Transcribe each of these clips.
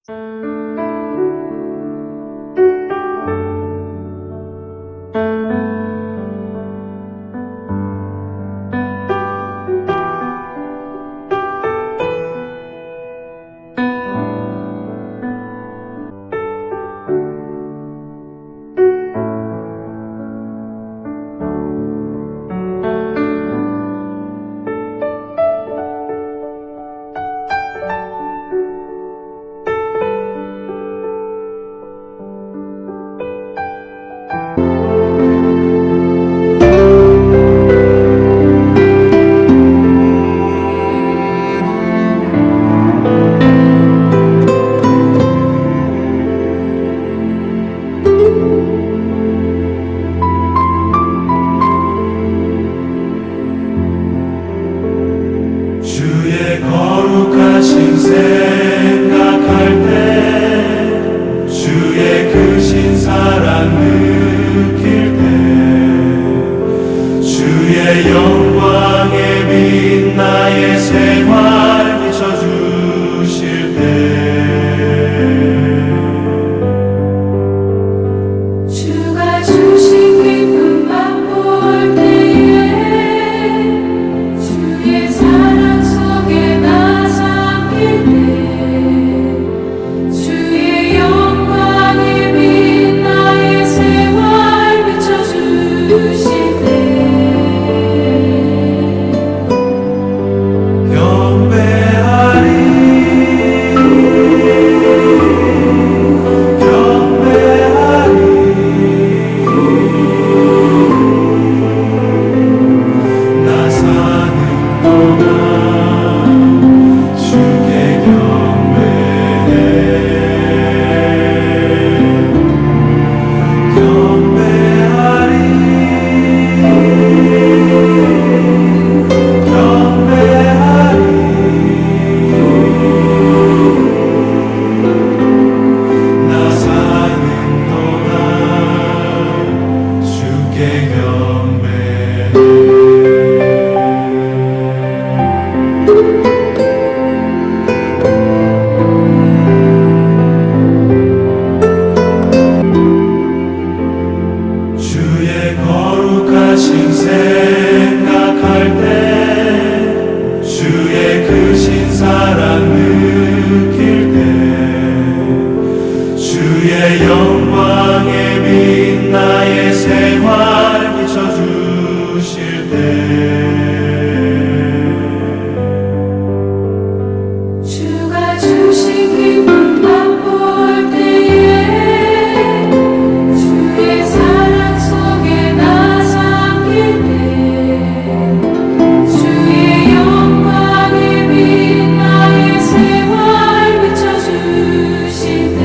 주의 거룩하신 생각할 때, 주의 크신 사랑 느낄 때, 주의 영광에 빛 나의 생활 비춰주실 때, 주가 주신 기쁨 맛볼 때에, 주의 사랑 속에 나 잠길 때, 주의 영광에 빛 나의 생활 비춰주실 때, 나 사는 동안 주께 나 사는 동안 주께 주의 거룩하신 생각할 때, 주의 크신 사랑 느낄 때, 주의 영광에 빛 나의 생활 비춰주실 때, 주가 주신 기쁨 맛볼 때에, 주의 사랑 속에 나 잠길 때, 주의 영광에 빛 나의 생활 비춰주실 때,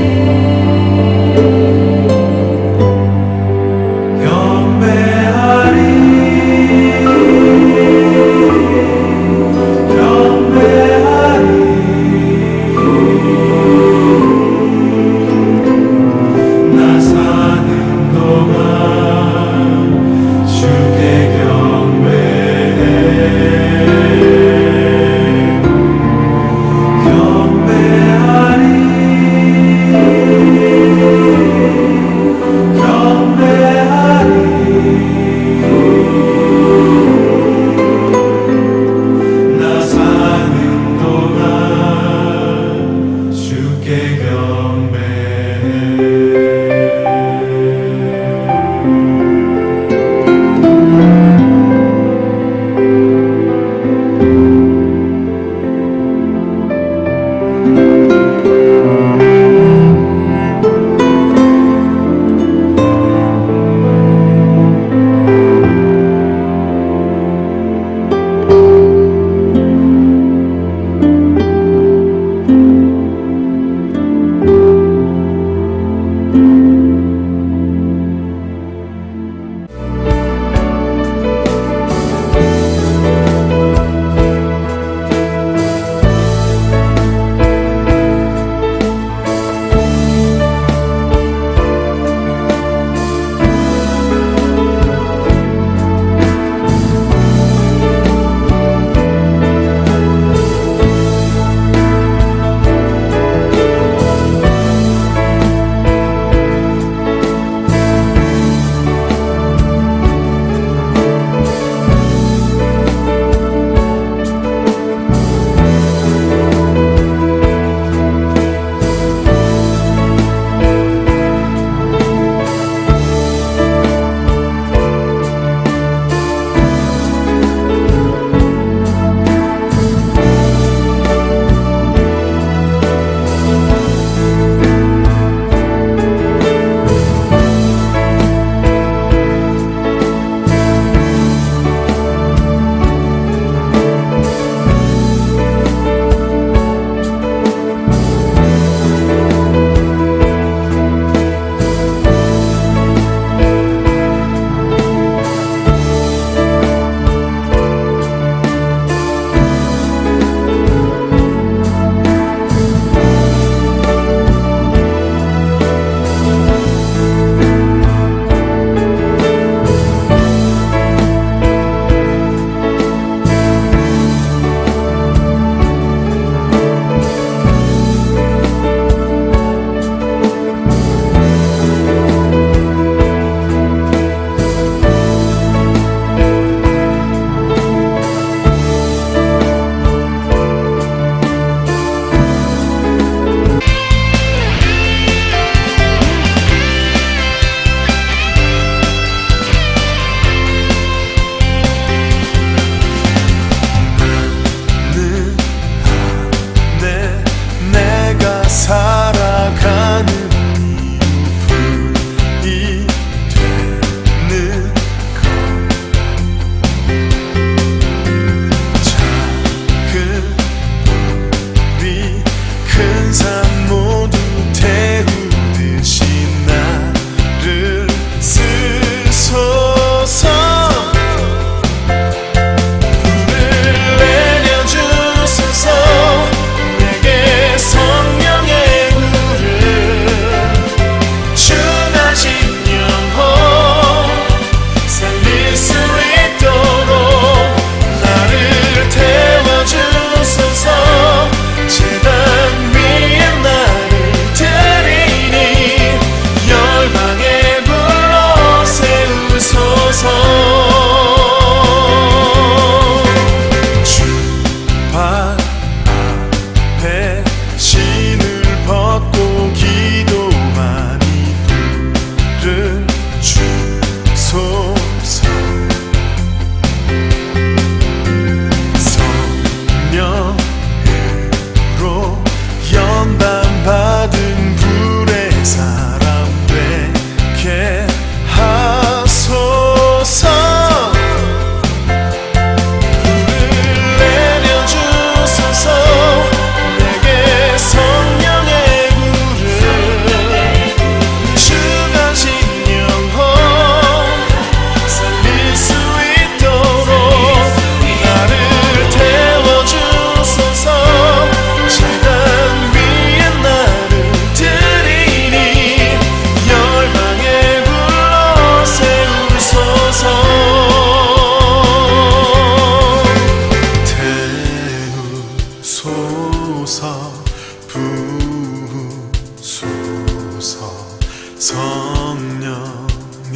성령의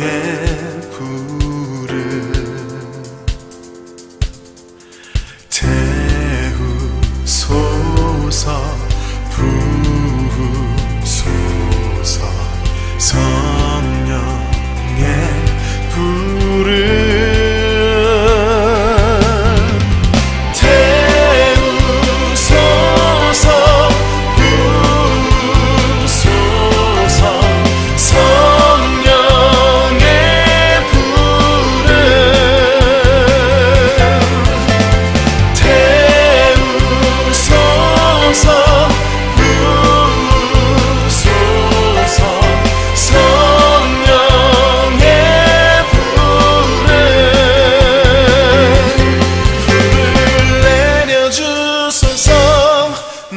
불을 태우소서 부으소서 성령의 불을 태우소서 부으소서 성령의 불을 태우소서 부으소서 성령의 불을 내려주소서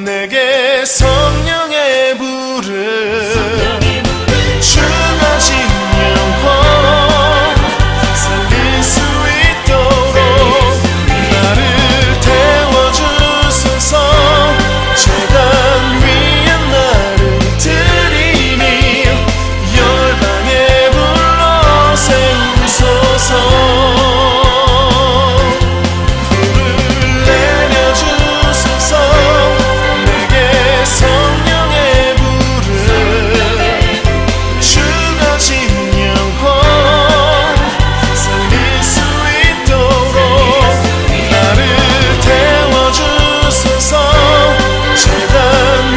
내게 성령의 불을 주어진 영혼 살릴 수 있도록 나를 태워주소서 재단 위에 나를 드리니 열방에 불러 세우소서 불을 내려주소서 내게 성령의 불을 죽어진 영혼 살릴 수 있도록 나를 태워주소서 재단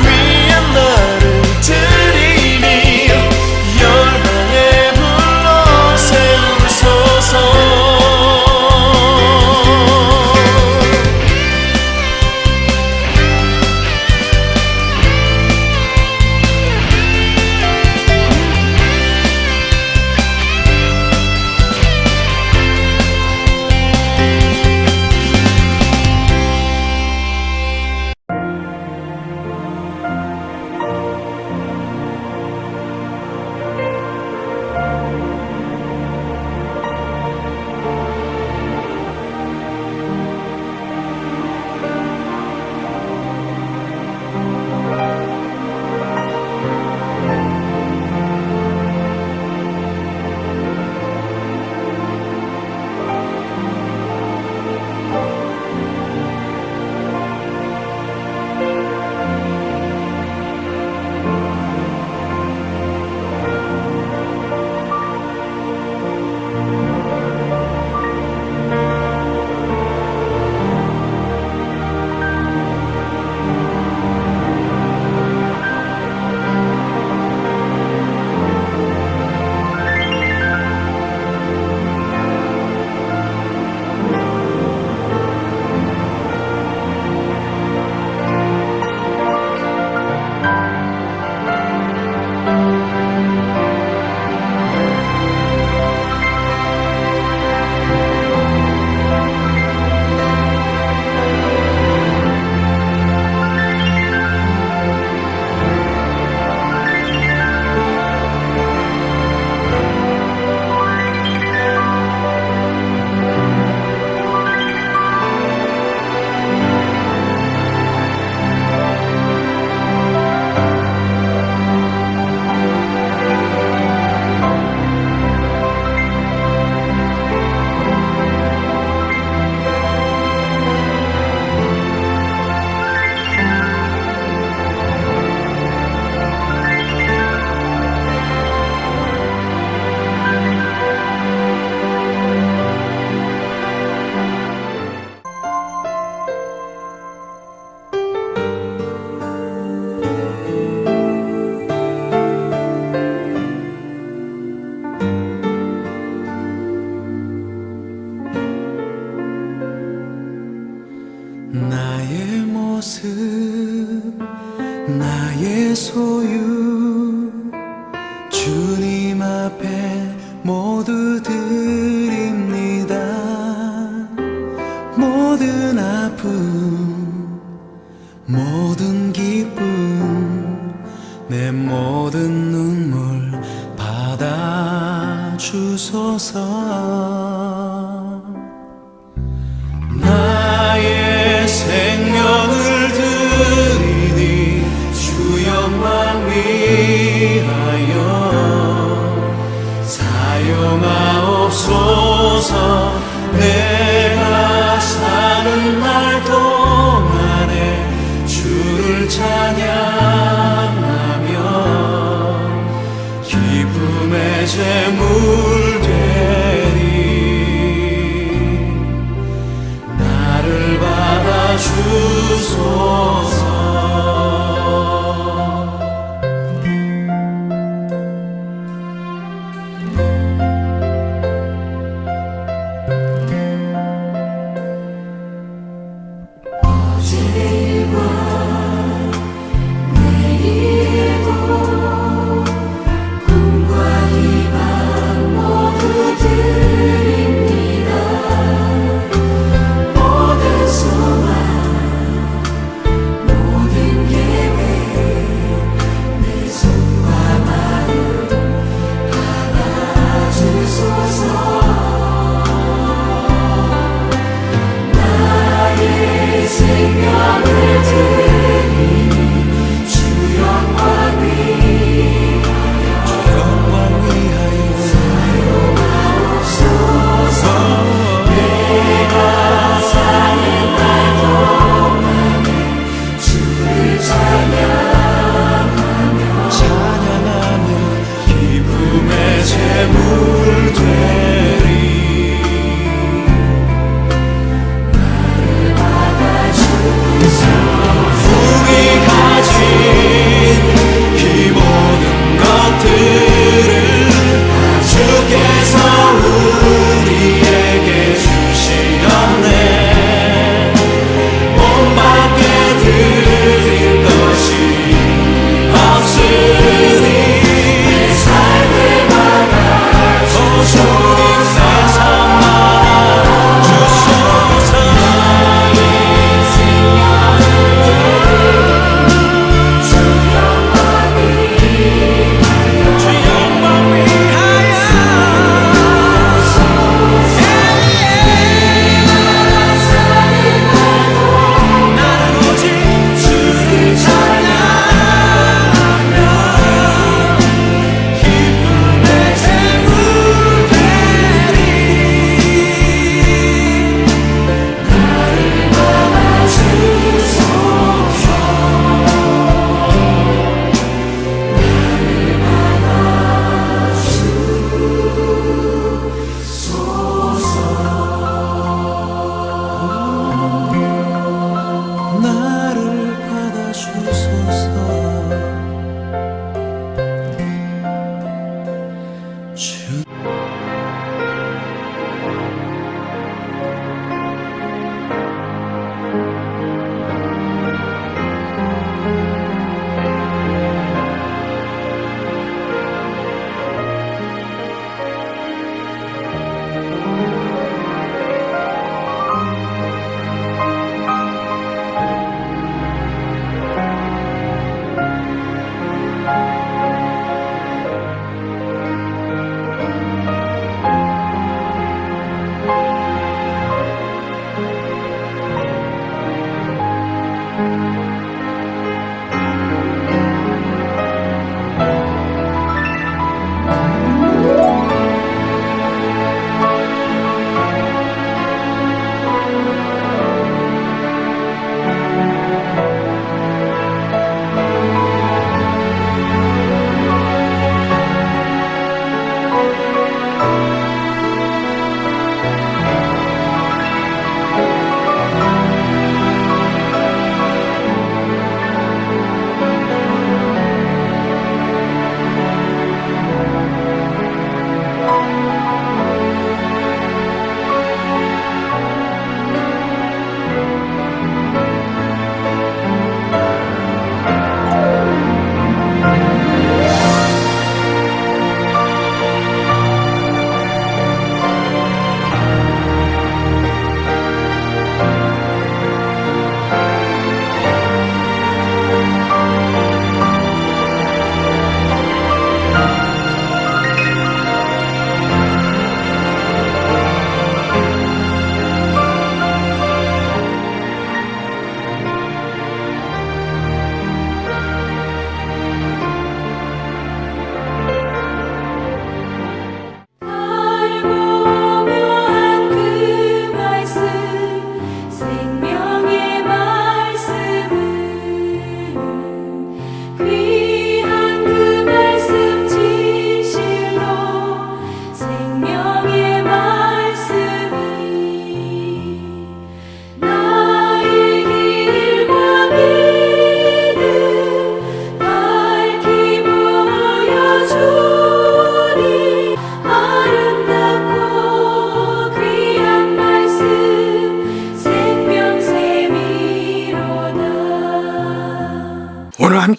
위에 나를 드리니 열방에 불러 세우소서 나의 모습 나의 소유 주님 앞에 모두 드립니다. 모든 아픔 모든 기쁨 내 모든 눈물 받아 주소서. 나의 생명을 드리니 주 영광 위하여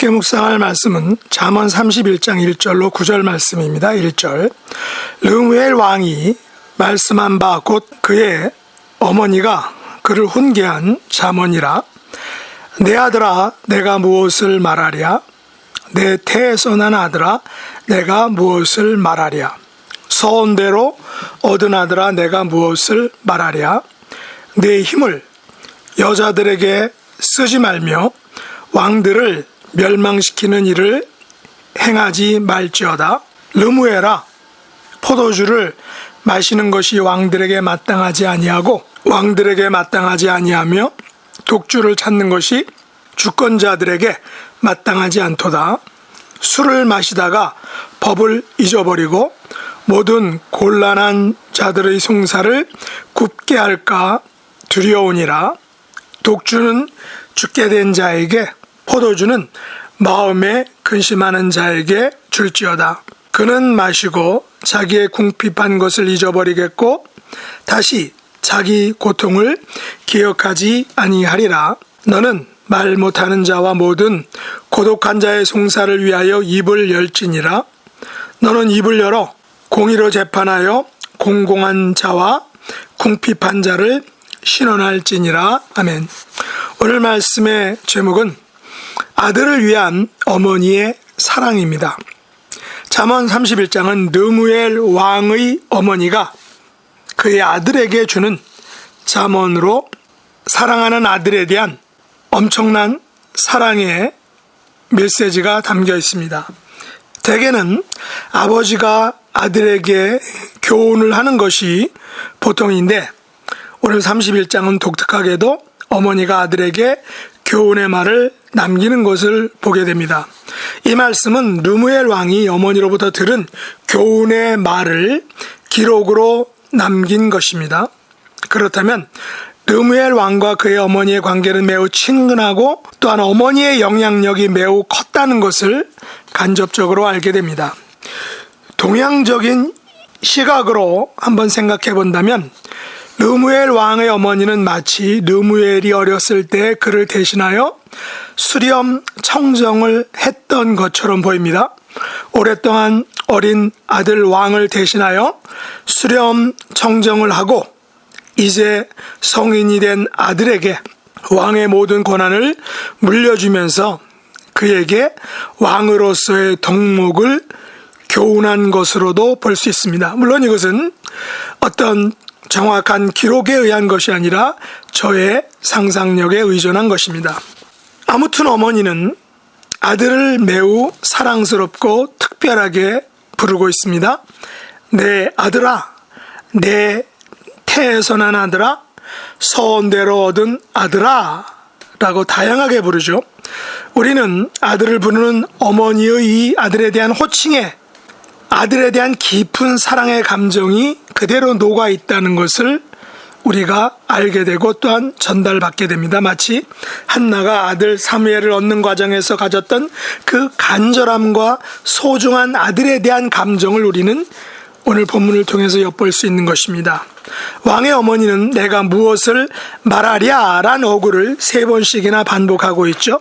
함께 묵상할 말씀은 잠언 31장 1절로 9절 말씀입니다. 1절 르무엘 왕이 말씀한 바 곧 그의 어머니가 그를 훈계한 잠언이라. 내 아들아 내가 무엇을 말하랴? 내 태에서 난 아들아 내가 무엇을 말하랴? 서원대로 얻은 아들아 내가 무엇을 말하랴? 내 힘을 여자들에게 쓰지 말며 왕들을 멸망시키는 일을 행하지 말지어다. 르무엘아 포도주를 마시는 것이 왕들에게 마땅하지 아니하고 왕들에게 마땅하지 아니하며 독주를 찾는 것이 주권자들에게 마땅하지 않도다. 술을 마시다가 법을 잊어버리고 모든 곤란한 자들의 송사를 굽게 할까 두려우니라. 독주는 죽게 된 자에게, 포도주는 마음에 근심하는 자에게 줄지어다. 그는 마시고 자기의 궁핍한 것을 잊어버리겠고 다시 자기 고통을 기억하지 아니하리라. 너는 말 못하는 자와 모든 고독한 자의 송사를 위하여 입을 열지니라. 너는 입을 열어 공의로 재판하여 공공한 자와 궁핍한 자를 신원할지니라. 아멘. 오늘 말씀의 제목은 아들을 위한 어머니의 사랑입니다. 잠언 31장은 르무엘 왕의 어머니가 그의 아들에게 주는 잠언으로 사랑하는 아들에 대한 엄청난 사랑의 메시지가 담겨 있습니다. 대개는 아버지가 아들에게 교훈을 하는 것이 보통인데 오늘 31장은 독특하게도 어머니가 아들에게 교훈의 말을 남기는 것을 보게 됩니다. 이 말씀은 르무엘 왕이 어머니로부터 들은 교훈의 말을 기록으로 남긴 것입니다. 그렇다면 르무엘 왕과 그의 어머니의 관계는 매우 친근하고 또한 어머니의 영향력이 매우 컸다는 것을 간접적으로 알게 됩니다. 동양적인 시각으로 한번 생각해 본다면 르무엘 왕의 어머니는 마치 르무엘이 어렸을 때 그를 대신하여 수렴 청정을 했던 것처럼 보입니다. 오랫동안 어린 아들 왕을 대신하여 수렴 청정을 하고 이제 성인이 된 아들에게 왕의 모든 권한을 물려주면서 그에게 왕으로서의 덕목을 교훈한 것으로도 볼 수 있습니다. 물론 이것은 어떤 정확한 기록에 의한 것이 아니라 저의 상상력에 의존한 것입니다. 아무튼 어머니는 아들을 매우 사랑스럽고 특별하게 부르고 있습니다. 내 아들아, 내 태에서 난 아들아, 서원대로 얻은 아들아 라고 다양하게 부르죠. 우리는 아들을 부르는 어머니의 이 아들에 대한 호칭에 아들에 대한 깊은 사랑의 감정이 그대로 녹아 있다는 것을 우리가 알게 되고 또한 전달받게 됩니다. 마치 한나가 아들 사무엘을 얻는 과정에서 가졌던 그 간절함과 소중한 아들에 대한 감정을 우리는 오늘 본문을 통해서 엿볼 수 있는 것입니다. 왕의 어머니는 내가 무엇을 말하랴 라는 어구를 3번씩이나 반복하고 있죠.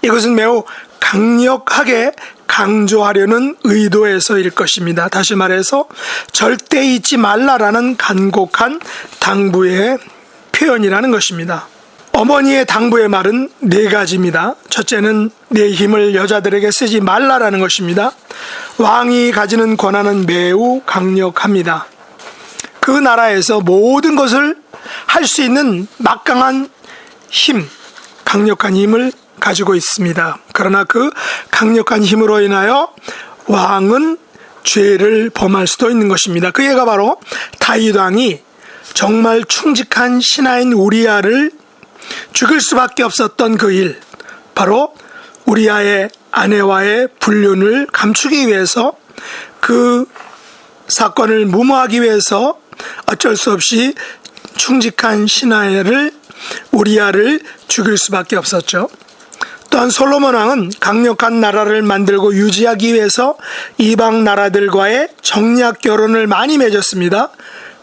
이것은 매우 강력하게 강조하려는 의도에서일 것입니다. 다시 말해서 절대 잊지 말라라는 간곡한 당부의 표현이라는 것입니다. 어머니의 당부의 말은 4가지입니다. 첫째는 내 힘을 여자들에게 쓰지 말라라는 것입니다. 왕이 가지는 권한은 매우 강력합니다. 그 나라에서 모든 것을 할 수 있는 막강한 힘, 강력한 힘을 가지고 있습니다. 그러나 그 강력한 힘으로 인하여 왕은 죄를 범할 수도 있는 것입니다. 그 예가 바로 다윗 왕이 정말 충직한 신하인 우리아를 죽일 수밖에 없었던 그 일, 바로 우리아의 아내와의 불륜을 감추기 위해서 그 사건을 무마하기 위해서 어쩔 수 없이 충직한 신하를 우리아를 죽일 수밖에 없었죠. 또한 솔로몬 왕은 강력한 나라를 만들고 유지하기 위해서 이방 나라들과의 정략 결혼을 많이 맺었습니다.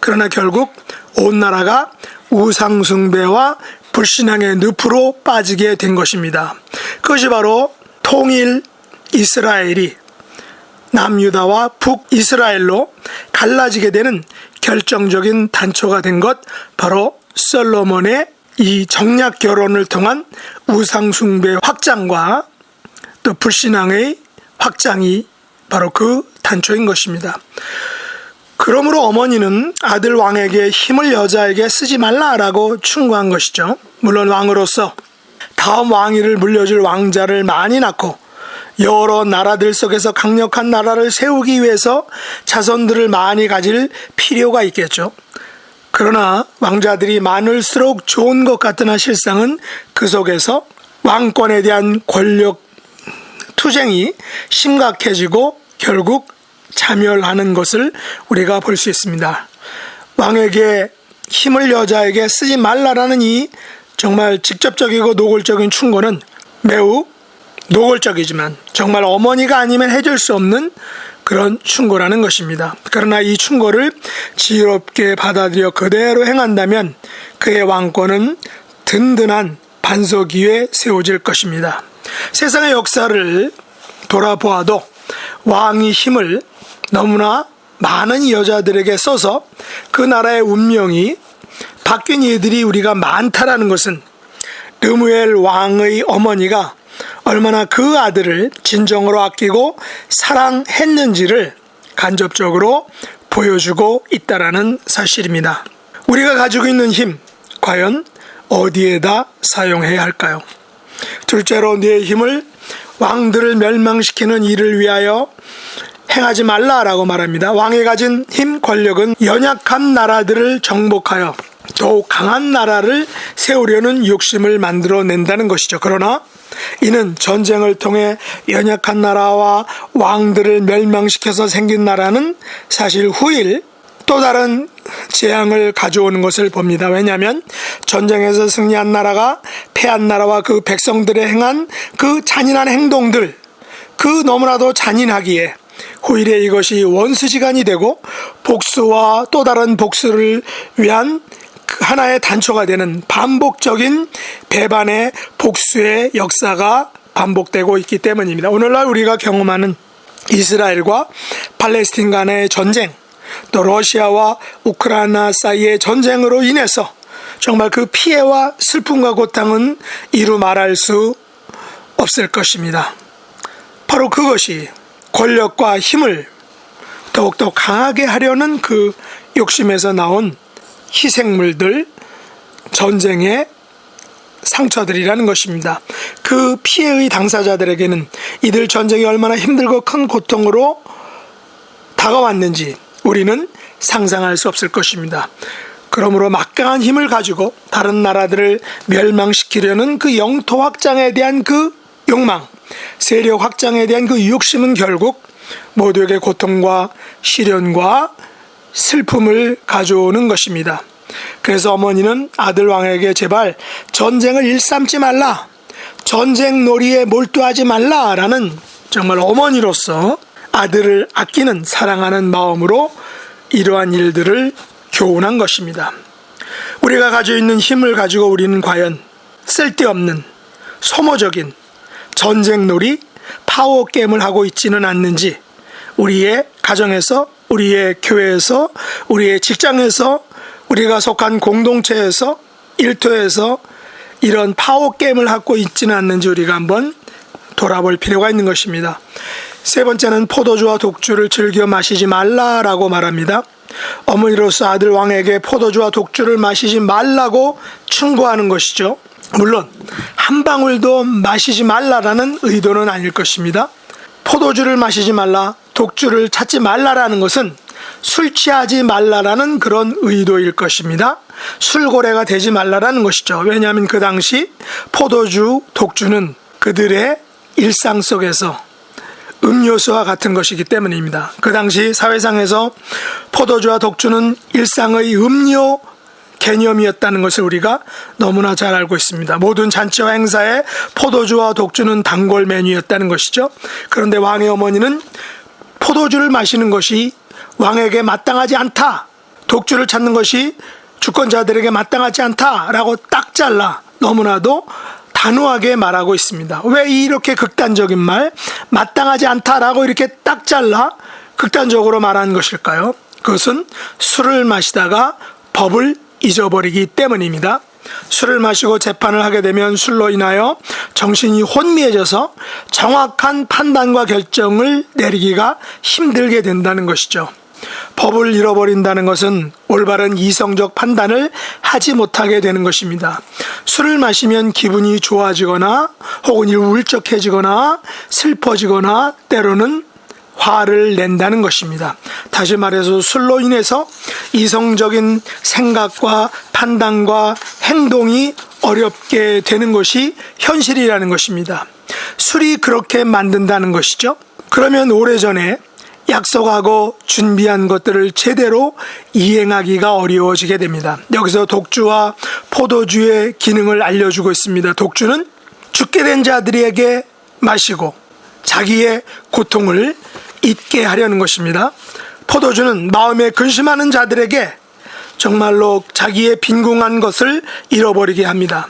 그러나 결국 온 나라가 우상숭배와 불신앙의 늪으로 빠지게 된 것입니다. 그것이 바로 통일 이스라엘이 남유다와 북이스라엘로 갈라지게 되는 결정적인 단초가 된 것, 바로 솔로몬의 이 정략 결혼을 통한 우상숭배 확장과 또 불신앙의 확장이 바로 그 단초인 것입니다. 그러므로 어머니는 아들 왕에게 힘을 여자에게 쓰지 말라라고 충고한 것이죠. 물론 왕으로서 다음 왕위를 물려줄 왕자를 많이 낳고 여러 나라들 속에서 강력한 나라를 세우기 위해서 자손들을 많이 가질 필요가 있겠죠. 그러나 왕자들이 많을수록 좋은 것 같으나 실상은 그 속에서 왕권에 대한 권력 투쟁이 심각해지고 결국 자멸하는 것을 우리가 볼 수 있습니다. 왕에게 힘을 여자에게 쓰지 말라라는 이 정말 직접적이고 노골적인 충고는 매우 노골적이지만 정말 어머니가 아니면 해줄 수 없는 그런 충고라는 것입니다. 그러나 이 충고를 지혜롭게 받아들여 그대로 행한다면 그의 왕권은 든든한 반석 위에 세워질 것입니다. 세상의 역사를 돌아보아도 왕이 힘을 너무나 많은 여자들에게 써서 그 나라의 운명이 바뀐 이들이 우리가 많다라는 것은 르무엘 왕의 어머니가 얼마나 그 아들을 진정으로 아끼고 사랑했는지를 간접적으로 보여주고 있다라는 사실입니다. 우리가 가지고 있는 힘, 과연 어디에다 사용해야 할까요? 둘째로 네 힘을 왕들을 멸망시키는 일을 위하여 행하지 말라라고 말합니다. 왕이 가진 힘, 권력은 연약한 나라들을 정복하여 더욱 강한 나라를 세우려는 욕심을 만들어낸다는 것이죠. 그러나 이는 전쟁을 통해 연약한 나라와 왕들을 멸망시켜서 생긴 나라는 사실 후일 또 다른 재앙을 가져오는 것을 봅니다. 왜냐하면 전쟁에서 승리한 나라가 패한 나라와 그 백성들의 행한 그 잔인한 행동들, 그 너무나도 잔인하기에 후일에 이것이 원수지간이 되고 복수와 또 다른 복수를 위한 하나의 단초가 되는 반복적인 배반의 복수의 역사가 반복되고 있기 때문입니다. 오늘날 우리가 경험하는 이스라엘과 팔레스틴 간의 전쟁, 또 러시아와 우크라이나 사이의 전쟁으로 인해서 정말 그 피해와 슬픔과 고통은 이루 말할 수 없을 것입니다. 바로 그것이 권력과 힘을 더욱더 강하게 하려는 그 욕심에서 나온 희생물들, 전쟁의 상처들이라는 것입니다. 그 피해의 당사자들에게는 이들 전쟁이 얼마나 힘들고 큰 고통으로 다가왔는지 우리는 상상할 수 없을 것입니다. 그러므로 막강한 힘을 가지고 다른 나라들을 멸망시키려는 그 영토 확장에 대한 그 욕망, 세력 확장에 대한 그 욕심은 결국 모두에게 고통과 시련과 슬픔을 가져오는 것입니다. 그래서 어머니는 아들 왕에게 제발 전쟁을 일삼지 말라, 전쟁 놀이에 몰두하지 말라라는 정말 어머니로서 아들을 아끼는 사랑하는 마음으로 이러한 일들을 교훈한 것입니다. 우리가 가지고 있는 힘을 가지고 우리는 과연 쓸데없는 소모적인 전쟁놀이, 파워게임을 하고 있지는 않는지 우리의 가정에서, 우리의 교회에서, 우리의 직장에서, 우리가 속한 공동체에서, 일터에서 이런 파워게임을 하고 있지는 않는지 우리가 한번 돌아볼 필요가 있는 것입니다. 세 번째는 포도주와 독주를 즐겨 마시지 말라라고 말합니다. 어머니로서 아들 왕에게 포도주와 독주를 마시지 말라고 충고하는 것이죠. 물론 한 방울도 마시지 말라라는 의도는 아닐 것입니다. 포도주를 마시지 말라, 독주를 찾지 말라라는 것은 술 취하지 말라라는 그런 의도일 것입니다. 술고래가 되지 말라라는 것이죠. 왜냐하면 그 당시 포도주, 독주는 그들의 일상 속에서 음료수와 같은 것이기 때문입니다. 그 당시 사회상에서 포도주와 독주는 일상의 음료 개념이었다는 것을 우리가 너무나 잘 알고 있습니다. 모든 잔치와 행사에 포도주와 독주는 단골 메뉴였다는 것이죠. 그런데 왕의 어머니는 포도주를 마시는 것이 왕에게 마땅하지 않다, 독주를 찾는 것이 주권자들에게 마땅하지 않다라고 딱 잘라 너무나도 단호하게 말하고 있습니다. 왜 이렇게 극단적인 말, 마땅하지 않다라고 이렇게 딱 잘라 극단적으로 말하는 것일까요? 그것은 술을 마시다가 법을 잊어버리기 때문입니다. 술을 마시고 재판을 하게 되면 술로 인하여 정신이 혼미해져서 정확한 판단과 결정을 내리기가 힘들게 된다는 것이죠. 법을 잃어버린다는 것은 올바른 이성적 판단을 하지 못하게 되는 것입니다. 술을 마시면 기분이 좋아지거나 혹은 울적해지거나 슬퍼지거나 때로는 화를 낸다는 것입니다. 다시 말해서 술로 인해서 이성적인 생각과 판단과 행동이 어렵게 되는 것이 현실이라는 것입니다. 술이 그렇게 만든다는 것이죠. 그러면 오래전에 약속하고 준비한 것들을 제대로 이행하기가 어려워지게 됩니다. 여기서 독주와 포도주의 기능을 알려주고 있습니다. 독주는 죽게 된 자들에게 마시고 자기의 고통을 잊게 하려는 것입니다. 포도주는 마음에 근심하는 자들에게 정말로 자기의 빈궁한 것을 잃어버리게 합니다.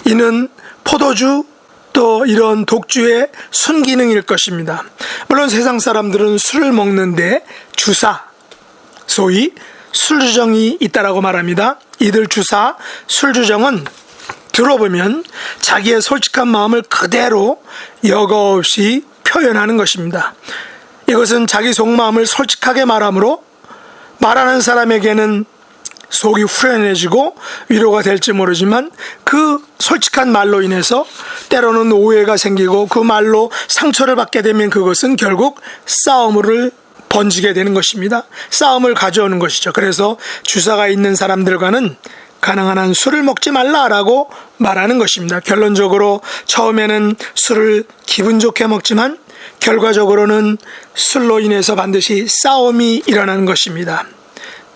이는 포도주 또 이런 독주의 순기능일 것입니다. 물론 세상 사람들은 술을 먹는데 주사, 소위 술주정이 있다라고 말합니다. 이들 주사, 술주정은 들어보면 자기의 솔직한 마음을 그대로 여과 없이 표현하는 것입니다. 이것은 자기 속마음을 솔직하게 말하므로 말하는 사람에게는 속이 후련해지고 위로가 될지 모르지만 그 솔직한 말로 인해서 때로는 오해가 생기고 그 말로 상처를 받게 되면 그것은 결국 싸움을 번지게 되는 것입니다. 싸움을 가져오는 것이죠. 그래서 주사가 있는 사람들과는 가능한 한 술을 먹지 말라라고 말하는 것입니다. 결론적으로 처음에는 술을 기분 좋게 먹지만 결과적으로는 술로 인해서 반드시 싸움이 일어나는 것입니다.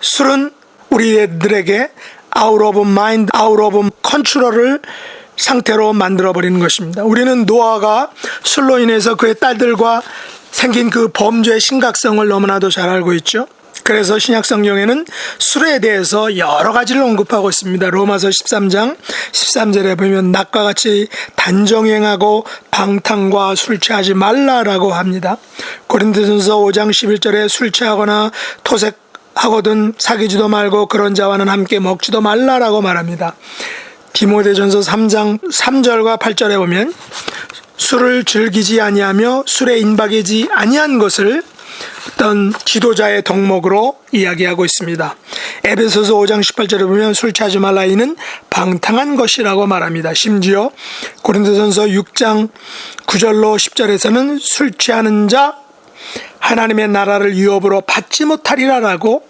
술은 우리들에게 out of mind, out of control을 상태로 만들어버리는 것입니다. 우리는 노아가 술로 인해서 그의 딸들과 생긴 그 범죄의 심각성을 너무나도 잘 알고 있죠. 그래서 신약성경에는 술에 대해서 여러 가지를 언급하고 있습니다. 로마서 13장 13절에 보면 낮과 같이 단정행하고 방탕과 술 취하지 말라라고 합니다. 고린도전서 5장 11절에 술 취하거나 토색하거든 사귀지도 말고 그런 자와는 함께 먹지도 말라라고 말합니다. 디모데전서 3장 3절과 8절에 보면 술을 즐기지 아니하며 술에 인박이지 아니한 것을 어떤 지도자의 덕목으로 이야기하고 있습니다. 에베소서 5장 18절에 보면 술 취하지 말라 이는 방탕한 것이라고 말합니다. 심지어 고린도전서 6장 9절로 10절에서는 술 취하는 자 하나님의 나라를 유업으로 받지 못하리라라고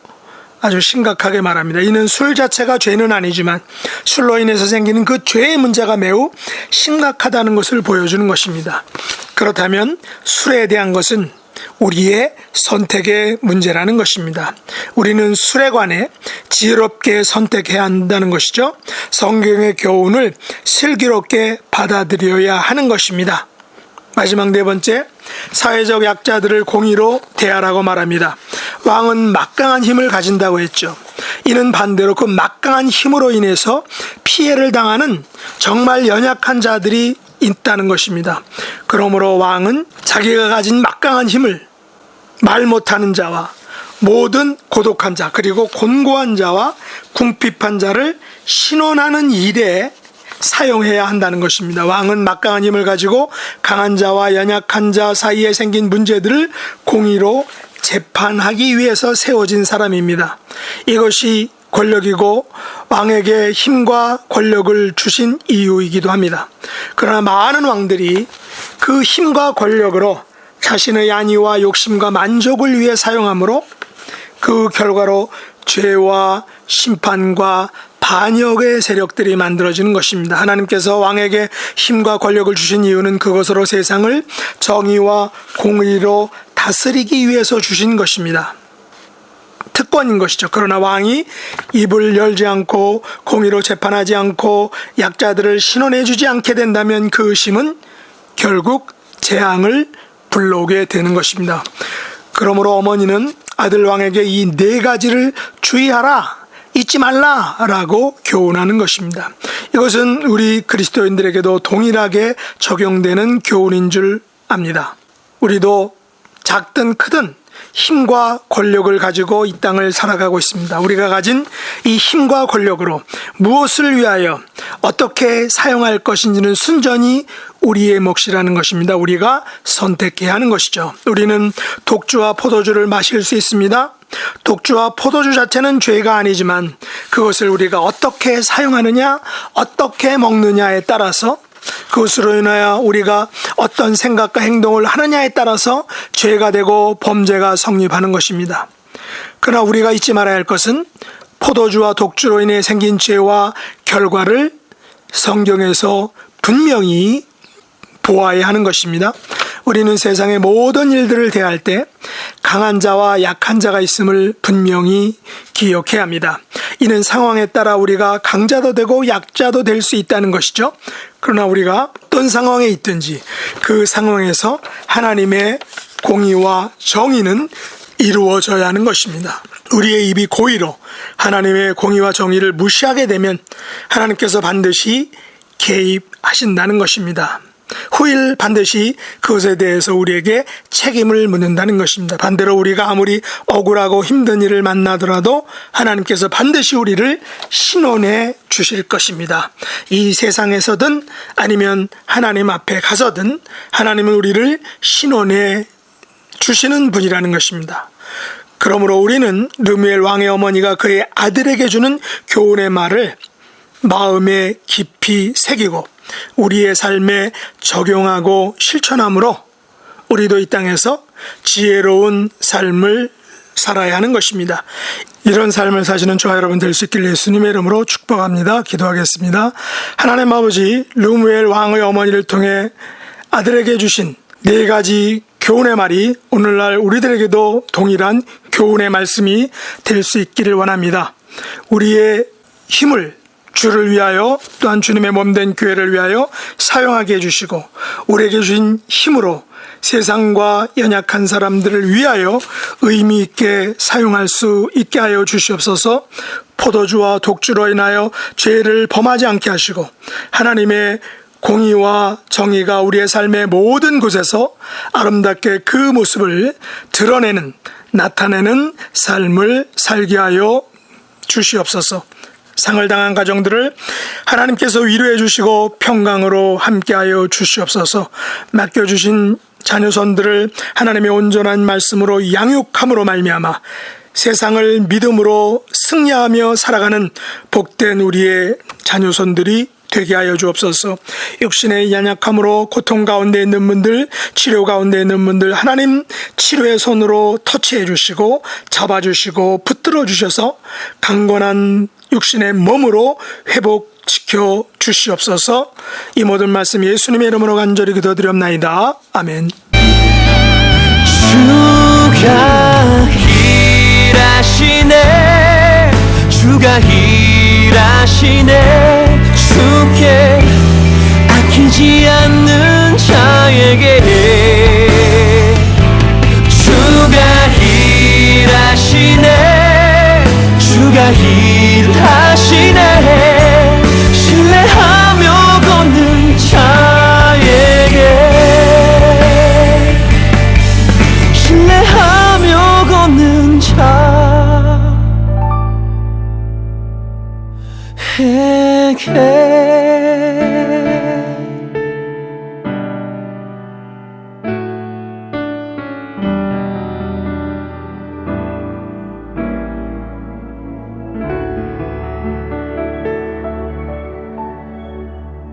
아주 심각하게 말합니다. 이는 술 자체가 죄는 아니지만 술로 인해서 생기는 그 죄의 문제가 매우 심각하다는 것을 보여주는 것입니다. 그렇다면 술에 대한 것은 우리의 선택의 문제라는 것입니다. 우리는 술에 관해 지혜롭게 선택해야 한다는 것이죠. 성경의 교훈을 슬기롭게 받아들여야 하는 것입니다. 마지막 네 번째, 사회적 약자들을 공의로 대하라고 말합니다. 왕은 막강한 힘을 가진다고 했죠. 이는 반대로 그 막강한 힘으로 인해서 피해를 당하는 정말 연약한 자들이 있다는 것입니다. 그러므로 왕은 자기가 가진 막강한 힘을 말 못하는 자와 모든 고독한 자 그리고 곤고한 자와 궁핍한 자를 신원하는 일에 사용해야 한다는 것입니다. 왕은 막강한 힘을 가지고 강한 자와 연약한 자 사이에 생긴 문제들을 공의로 재판하기 위해서 세워진 사람입니다. 이것이 권력이고 왕에게 힘과 권력을 주신 이유이기도 합니다. 그러나 많은 왕들이 그 힘과 권력으로 자신의 안위와 욕심과 만족을 위해 사용하므로 그 결과로 죄와 심판과 반역의 세력들이 만들어지는 것입니다. 하나님께서 왕에게 힘과 권력을 주신 이유는 그것으로 세상을 정의와 공의로 다스리기 위해서 주신 것입니다. 특권인 것이죠. 그러나 왕이 입을 열지 않고 공의로 재판하지 않고 약자들을 신원해 주지 않게 된다면 그 의심은 결국 재앙을 불러오게 되는 것입니다. 그러므로 어머니는 아들 왕에게 이 네 가지를 주의하라 잊지 말라라고 교훈하는 것입니다. 이것은 우리 그리스도인들에게도 동일하게 적용되는 교훈인 줄 압니다. 우리도 작든 크든 힘과 권력을 가지고 이 땅을 살아가고 있습니다. 우리가 가진 이 힘과 권력으로 무엇을 위하여 어떻게 사용할 것인지는 순전히 우리의 몫이라는 것입니다. 우리가 선택해야 하는 것이죠. 우리는 독주와 포도주를 마실 수 있습니다. 독주와 포도주 자체는 죄가 아니지만 그것을 우리가 어떻게 사용하느냐, 어떻게 먹느냐에 따라서, 그것으로 인하여 우리가 어떤 생각과 행동을 하느냐에 따라서 죄가 되고 범죄가 성립하는 것입니다. 그러나 우리가 잊지 말아야 할 것은 포도주와 독주로 인해 생긴 죄와 결과를 성경에서 분명히 보아야 하는 것입니다. 우리는 세상의 모든 일들을 대할 때 강한 자와 약한 자가 있음을 분명히 기억해야 합니다. 이는 상황에 따라 우리가 강자도 되고 약자도 될 수 있다는 것이죠. 그러나 우리가 어떤 상황에 있든지 그 상황에서 하나님의 공의와 정의는 이루어져야 하는 것입니다. 우리의 입이 고의로 하나님의 공의와 정의를 무시하게 되면 하나님께서 반드시 개입하신다는 것입니다. 후일 반드시 그것에 대해서 우리에게 책임을 묻는다는 것입니다. 반대로 우리가 아무리 억울하고 힘든 일을 만나더라도 하나님께서 반드시 우리를 신원해 주실 것입니다. 이 세상에서든 아니면 하나님 앞에 가서든 하나님은 우리를 신원해 주시는 분이라는 것입니다. 그러므로 우리는 르무엘 왕의 어머니가 그의 아들에게 주는 교훈의 말을 마음에 깊이 새기고 우리의 삶에 적용하고 실천함으로 우리도 이 땅에서 지혜로운 삶을 살아야 하는 것입니다. 이런 삶을 사시는 저와 여러분 될 수 있길 예수님의 이름으로 축복합니다. 기도하겠습니다. 하나님 아버지, 르무엘 왕의 어머니를 통해 아들에게 주신 4가지 교훈의 말이 오늘날 우리들에게도 동일한 교훈의 말씀이 될 수 있기를 원합니다. 우리의 힘을 주를 위하여 또한 주님의 몸된 교회를 위하여 사용하게 해주시고 우리에게 주신 힘으로 세상과 연약한 사람들을 위하여 의미 있게 사용할 수 있게 하여 주시옵소서. 포도주와 독주로 인하여 죄를 범하지 않게 하시고 하나님의 공의와 정의가 우리의 삶의 모든 곳에서 아름답게 그 모습을 드러내는, 나타내는 삶을 살게 하여 주시옵소서. 상을 당한 가정들을 하나님께서 위로해 주시고 평강으로 함께하여 주시옵소서. 맡겨주신 자녀손들을 하나님의 온전한 말씀으로 양육함으로 말미암아 세상을 믿음으로 승리하며 살아가는 복된 우리의 자녀손들이 되게 하여 주옵소서. 육신의 연약함으로 고통 가운데 있는 분들, 치료 가운데 있는 분들 하나님 치료의 손으로 터치해 주시고 잡아주시고 붙들어 주셔서 강건한 육신의 몸으로 회복시켜 주시옵소서. 이 모든 말씀 예수님의 이름으로 간절히 기도드렸나이다. 아멘. 주가 일하시네, 주가 일하시네. 주께 아끼지 않는 자에게 주가 일하시네, 주가 일하시네. 신뢰하며 걷는 자에게, 신뢰하며 걷는 자에게